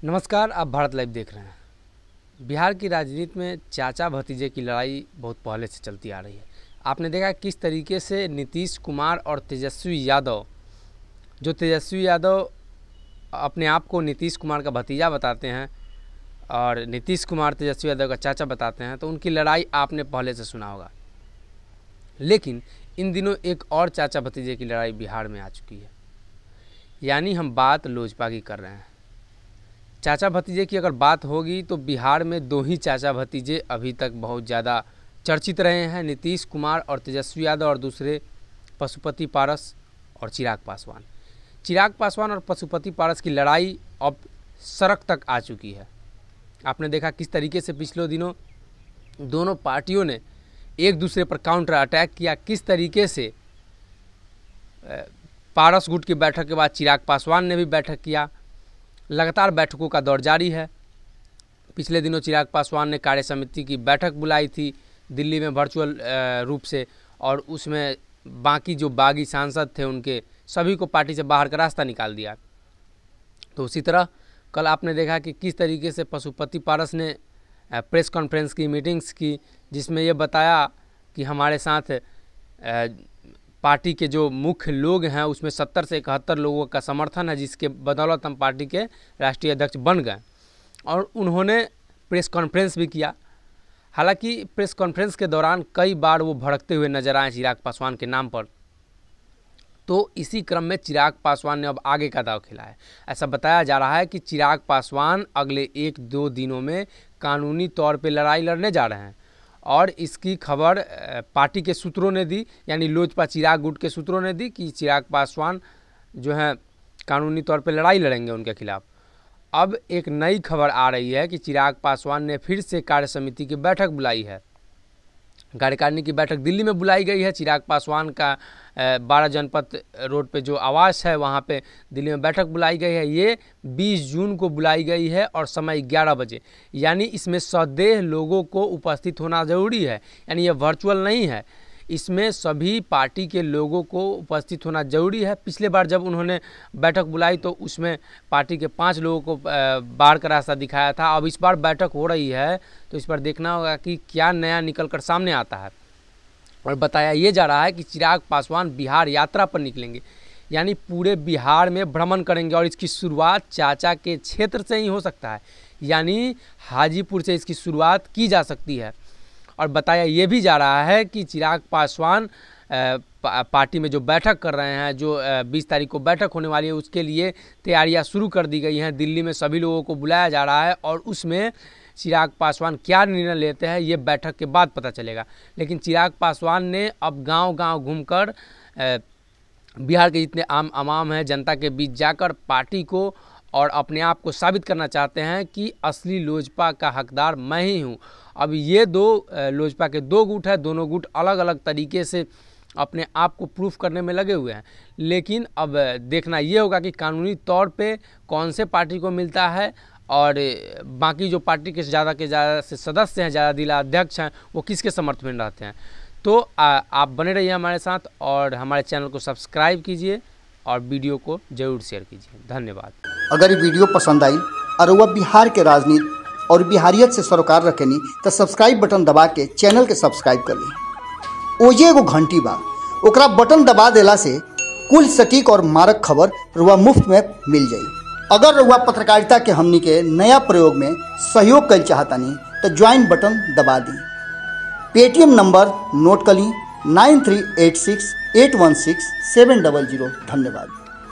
नमस्कार, आप भारत लाइव देख रहे हैं। बिहार की राजनीति में चाचा भतीजे की लड़ाई बहुत पहले से चलती आ रही है। आपने देखा किस तरीके से नीतीश कुमार और तेजस्वी यादव, जो तेजस्वी यादव अपने आप को नीतीश कुमार का भतीजा बताते हैं और नीतीश कुमार तेजस्वी यादव का चाचा बताते हैं, तो उनकी लड़ाई आपने पहले से सुना होगा। लेकिन इन दिनों एक और चाचा भतीजे की लड़ाई बिहार में आ चुकी है, यानी हम बात लोजपा की कर रहे हैं। चाचा भतीजे की अगर बात होगी तो बिहार में दो ही चाचा भतीजे अभी तक बहुत ज़्यादा चर्चित रहे हैं, नीतीश कुमार और तेजस्वी यादव, और दूसरे पशुपति पारस और चिराग पासवान। चिराग पासवान और पशुपति पारस की लड़ाई अब सड़क तक आ चुकी है। आपने देखा किस तरीके से पिछले दिनों दोनों पार्टियों ने एक दूसरे पर काउंटर अटैक किया, किस तरीके से पारस गुट की बैठक के बाद चिराग पासवान ने भी बैठक किया। लगातार बैठकों का दौर जारी है। पिछले दिनों चिराग पासवान ने कार्य समिति की बैठक बुलाई थी दिल्ली में वर्चुअल रूप से, और उसमें बाकी जो बागी सांसद थे उनके सभी को पार्टी से बाहर का रास्ता निकाल दिया। तो उसी तरह कल आपने देखा कि किस तरीके से पशुपति पारस ने प्रेस कॉन्फ्रेंस की, मीटिंग्स की, जिसमें ये बताया कि हमारे साथ पार्टी के जो मुख्य लोग हैं उसमें 70 से 71 लोगों का समर्थन है, जिसके बदौलत हम पार्टी के राष्ट्रीय अध्यक्ष बन गए। और उन्होंने प्रेस कॉन्फ्रेंस भी किया। हालांकि प्रेस कॉन्फ्रेंस के दौरान कई बार वो भड़कते हुए नजर आए चिराग पासवान के नाम पर। तो इसी क्रम में चिराग पासवान ने अब आगे का दांव खेला है। ऐसा बताया जा रहा है कि चिराग पासवान अगले 1-2 दिनों में कानूनी तौर पर लड़ाई लड़ने जा रहे हैं, और इसकी खबर पार्टी के सूत्रों ने दी, यानी लोजपा चिराग गुट के सूत्रों ने दी कि चिराग पासवान जो हैं कानूनी तौर पे लड़ाई लड़ेंगे उनके खिलाफ। अब एक नई खबर आ रही है कि चिराग पासवान ने फिर से कार्य समिति की बैठक बुलाई है। कार्यकारिणी की बैठक दिल्ली में बुलाई गई है। चिराग पासवान का 12 जनपद रोड पे जो आवास है वहाँ पे दिल्ली में बैठक बुलाई गई है। ये 20 जून को बुलाई गई है और समय 11 बजे, यानी इसमें सदैह लोगों को उपस्थित होना ज़रूरी है, यानी ये वर्चुअल नहीं है। इसमें सभी पार्टी के लोगों को उपस्थित होना जरूरी है। पिछले बार जब उन्होंने बैठक बुलाई तो उसमें पार्टी के 5 लोगों को बाहर का रास्ता दिखाया था। अब इस बार बैठक हो रही है तो इस पर देखना होगा कि क्या नया निकल कर सामने आता है। और बताया ये जा रहा है कि चिराग पासवान बिहार यात्रा पर निकलेंगे, यानी पूरे बिहार में भ्रमण करेंगे, और इसकी शुरुआत चाचा के क्षेत्र से ही हो सकता है, यानी हाजीपुर से इसकी शुरुआत की जा सकती है। और बताया ये भी जा रहा है कि चिराग पासवान पार्टी में जो बैठक कर रहे हैं, जो 20 तारीख को बैठक होने वाली है, उसके लिए तैयारियां शुरू कर दी गई हैं। दिल्ली में सभी लोगों को बुलाया जा रहा है, और उसमें चिराग पासवान क्या निर्णय लेते हैं ये बैठक के बाद पता चलेगा। लेकिन चिराग पासवान ने अब गांव-गांव घूमकर बिहार के जितने आम आवाम हैं, जनता के बीच जाकर पार्टी को और अपने आप को साबित करना चाहते हैं कि असली लोजपा का हकदार मैं ही हूँ। अब ये लोजपा के 2 गुट हैं, दोनों गुट अलग अलग तरीके से अपने आप को प्रूफ करने में लगे हुए हैं। लेकिन अब देखना ये होगा कि कानूनी तौर पे कौन से पार्टी को मिलता है, और बाकी जो पार्टी के ज़्यादा से सदस्य हैं, ज़्यादा दिला अध्यक्ष हैं, वो किसके समर्थन में रहते हैं। तो आप बने रहिए हमारे साथ, और हमारे चैनल को सब्सक्राइब कीजिए और वीडियो को जरूर शेयर कीजिए। धन्यवाद। अगर ये वीडियो पसंद आई और वह बिहार के राजनीति और बिहारियत से सरोकार रखेनी तो सब्सक्राइब बटन दबा के चैनल के सब्सक्राइब कर ली। ओजे एगो घंटी बा, ओकरा बटन दबा देला से कुल सटीक और मारक खबर रुआ मुफ्त में मिल जाई। अगर रुआ पत्रकारिता के हमनी के नया प्रयोग में सहयोग कर चाहतानी तो ज्वाइन बटन दबा दी। पेटीएम नंबर नोट कर ली 9386816700। धन्यवाद।